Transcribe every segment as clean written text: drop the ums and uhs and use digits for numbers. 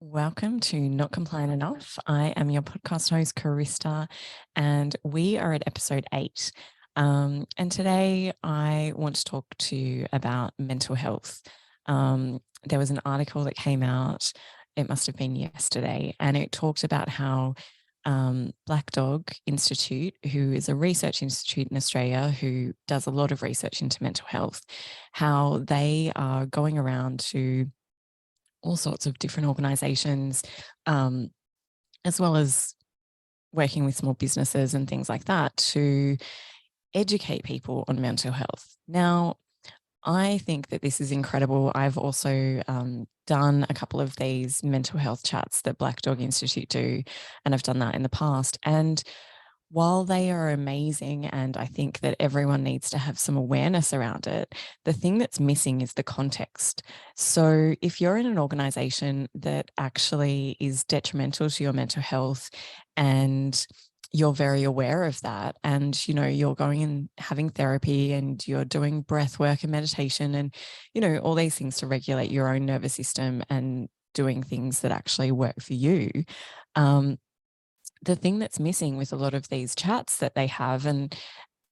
Welcome to Not Compliant Enough. I am your podcast host, Karista, and we are at episode 8. And today I want to talk to you about mental health. There was an article that came out, it must have been yesterday, and it talked about how Black Dog Institute, who is a research institute in Australia who does a lot of research into mental health, how they are going around to all sorts of different organizations, as well as working with small businesses and things like that to educate people on mental health. Now, I think that this is incredible. I've also done a couple of these mental health chats that Black Dog Institute do, and I've done that in the past. And while they are amazing, and I think that everyone needs to have some awareness around it, the thing that's missing is the context. So if you're in an organization that actually is detrimental to your mental health and you're very aware of that, and you're going and having therapy and you're doing breath work and meditation and all these things to regulate your own nervous system and doing things that actually work for you, the thing that's missing with a lot of these chats that they have and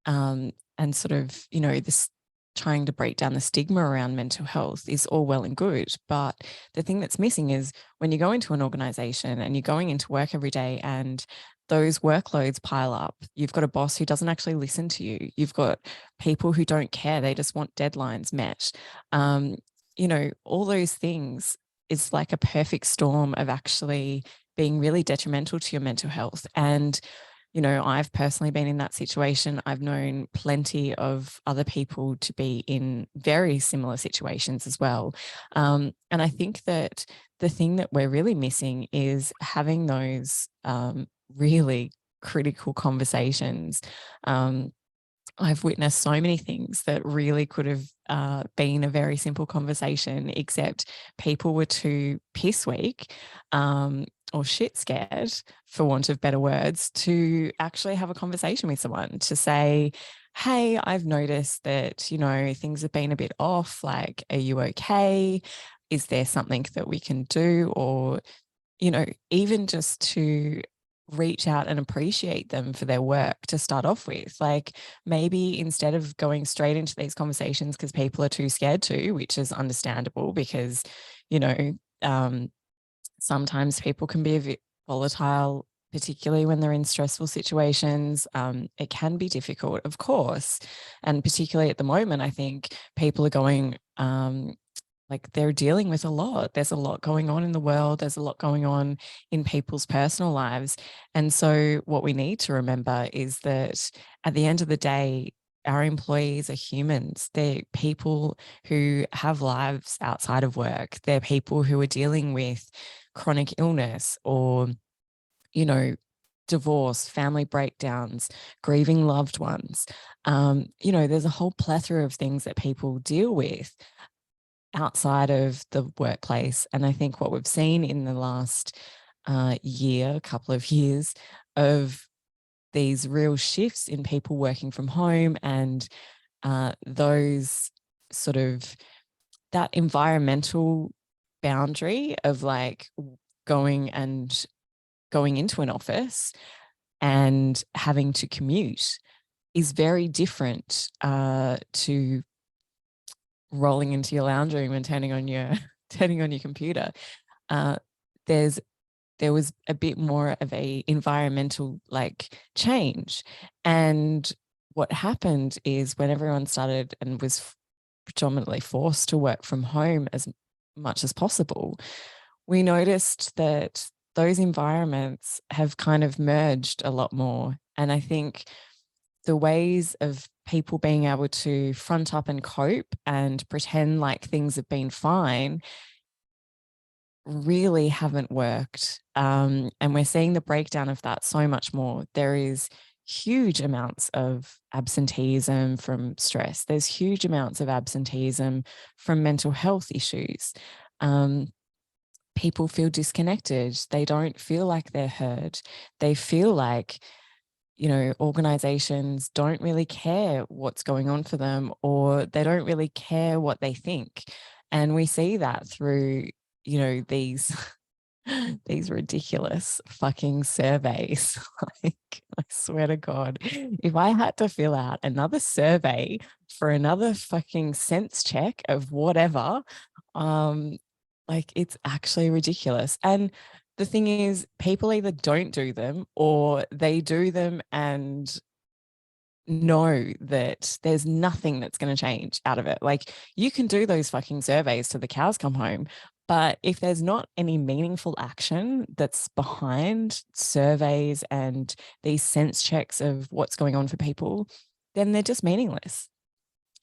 sort of this trying to break down the stigma around mental health is all well and good, but the thing that's missing is when you go into an organization and you're going into work every day and those workloads pile up, you've got a boss who doesn't actually listen to you, you've got people who don't care, they just want deadlines met. All those things is like a perfect storm of actually being really detrimental to your mental health. And I've personally been in that situation. I've known plenty of other people to be in very similar situations as well. And I think that the thing that we're really missing is having those really critical conversations. I've witnessed so many things that really could have been a very simple conversation, except people were too piss weak or shit scared, for want of better words, to actually have a conversation with someone to say, hey, I've noticed that, things have been a bit off. Like, are you okay? Is there something that we can do? Or, even just to reach out and appreciate them for their work to start off with. Like, maybe instead of going straight into these conversations because people are too scared to, which is understandable because, you know, um, sometimes people can be a bit volatile, particularly when they're in stressful situations. It can be difficult, of course. And particularly at the moment, I think people are going, like, they're dealing with a lot. There's a lot going on in the world. There's a lot going on in people's personal lives. And so what we need to remember is that at the end of the day, our employees are humans. They're people who have lives outside of work. They're people who are dealing with chronic illness or, divorce, family breakdowns, grieving loved ones. There's a whole plethora of things that people deal with outside of the workplace. And I think what we've seen in the last couple of years, of these real shifts in people working from home and those sort of that environmental boundary of like going into an office and having to commute is very different to rolling into your lounge room and turning on your computer. Uh, there was a bit more of a environmental like change. And what happened is when everyone started and was predominantly forced to work from home as much as possible, we noticed that those environments have kind of merged a lot more. And I think the ways of people being able to front up and cope and pretend like things have been fine really haven't worked. And we're seeing the breakdown of that so much more. There is huge amounts of absenteeism from stress. There's huge amounts of absenteeism from mental health issues. People feel disconnected. They don't feel like they're heard. They feel like, organizations don't really care what's going on for them, or they don't really care what they think. And we see that through, these these ridiculous fucking surveys. Like, I swear to God, if I had to fill out another survey for another fucking sense check of whatever, like, it's actually ridiculous. And the thing is, people either don't do them or they do them and know that there's nothing that's going to change out of it. Like, you can do those fucking surveys till the cows come home, but if there's not any meaningful action that's behind surveys and these sense checks of what's going on for people, then they're just meaningless.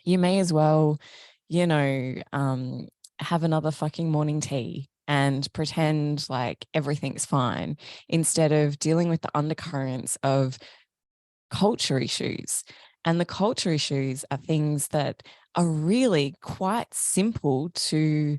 You may as well, you know, have another fucking morning tea and pretend like everything's fine instead of dealing with the undercurrents of culture issues. And the culture issues are things that are really quite simple to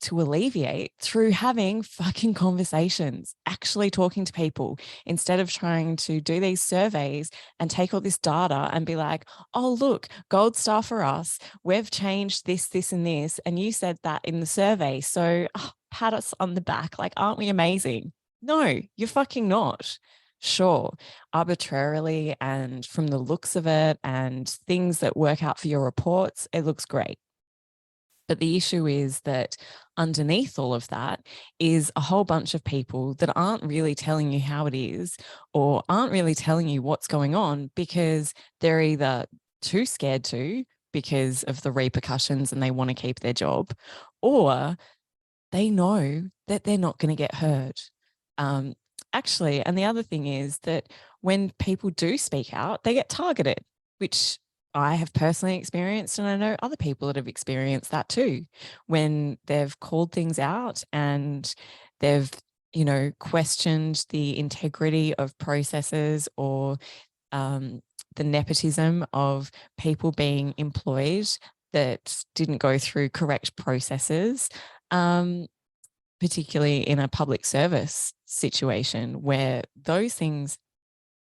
alleviate through having fucking conversations, actually talking to people instead of trying to do these surveys and take all this data and be like, oh, look, gold star for us. We've changed this, this, and this. And you said that in the survey. So pat us on the back. Like, aren't we amazing? No, you're fucking not. Sure, arbitrarily and from the looks of it and things that work out for your reports, it looks great. But the issue is that underneath all of that is a whole bunch of people that aren't really telling you how it is or aren't really telling you what's going on because they're either too scared to because of the repercussions and they want to keep their job, or they know that they're not going to get heard. Actually, and the other thing is that when people do speak out, they get targeted, which I have personally experienced, and I know other people that have experienced that too, when they've called things out and they've, you know, questioned the integrity of processes or the nepotism of people being employed that didn't go through correct processes, particularly in a public service situation where those things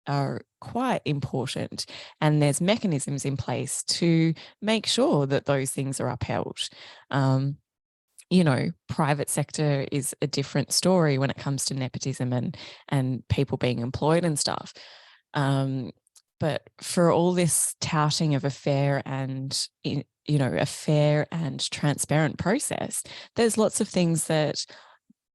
are quite important and there's mechanisms in place to make sure that those things are upheld. You know, private sector is a different story when it comes to nepotism and people being employed and stuff. But for all this touting of a fair and, you know, a fair and transparent process, there's lots of things that,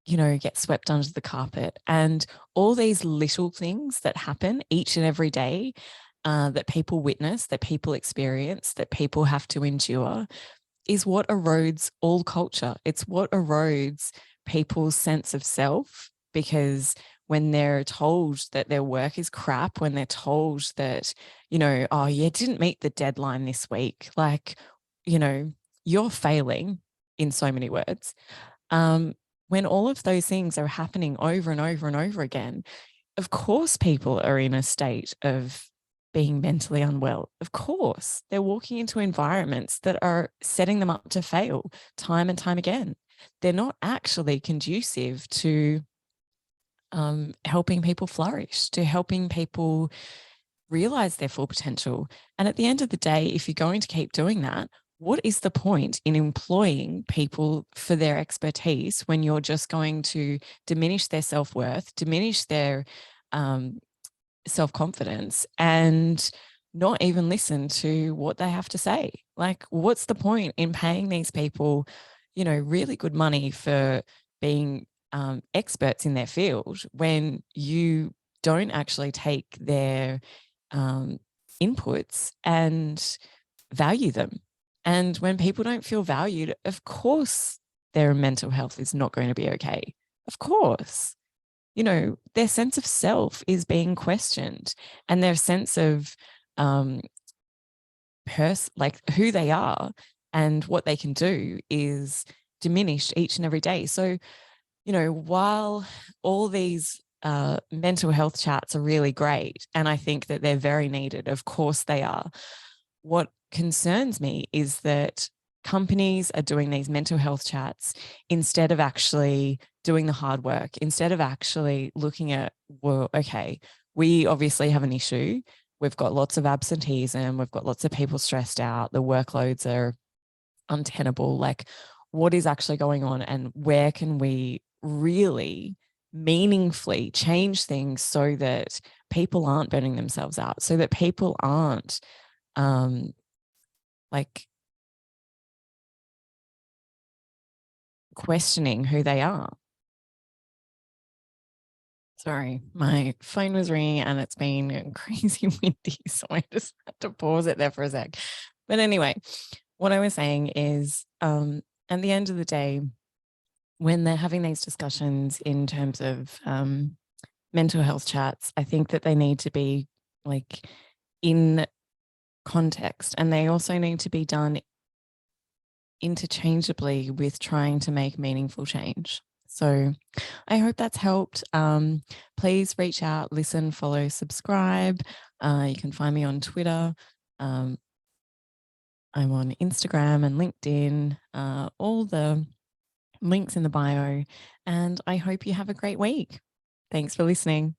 you know, get swept under the carpet. And all these little things that happen each and every day that people witness, that people experience, that people have to endure is what erodes all culture. It's what erodes people's sense of self, because when they're told that their work is crap, when they're told that, you know, oh, you didn't meet the deadline this week, like, you know, you're failing in so many words. When all of those things are happening over and over and over again, of course, people are in a state of being mentally unwell. Of course, they're walking into environments that are setting them up to fail time and time again. They're not actually conducive to helping people flourish, to helping people realize their full potential. And at the end of the day, if you're going to keep doing that, what is the point in employing people for their expertise when you're just going to diminish their self-worth, diminish their self-confidence, and not even listen to what they have to say? Like, what's the point in paying these people, you know, really good money for being experts in their field when you don't actually take their inputs and value them? And when people don't feel valued, of course, their mental health is not going to be okay. Of course, you know, their sense of self is being questioned, and their sense of like who they are and what they can do is diminished each and every day. So, you know, while all these mental health chats are really great, and I think that they're very needed, of course they are, what concerns me is that companies are doing these mental health chats instead of actually doing the hard work, instead of actually looking at, well, okay, we obviously have an issue. We've got lots of absenteeism. We've got lots of people stressed out. The workloads are untenable. Like, what is actually going on and where can we really meaningfully change things so that people aren't burning themselves out, so that people aren't like questioning who they are. Sorry, my phone was ringing and it's been crazy windy, so I just had to pause it there for a sec. But anyway, what I was saying is, at the end of the day, when they're having these discussions in terms of mental health chats, I think that they need to be like in context, and they also need to be done interchangeably with trying to make meaningful change. So I hope that's helped. Please reach out, listen, follow, subscribe. You can find me on Twitter. I'm on Instagram and LinkedIn, all the links in the bio. And I hope you have a great week. Thanks for listening.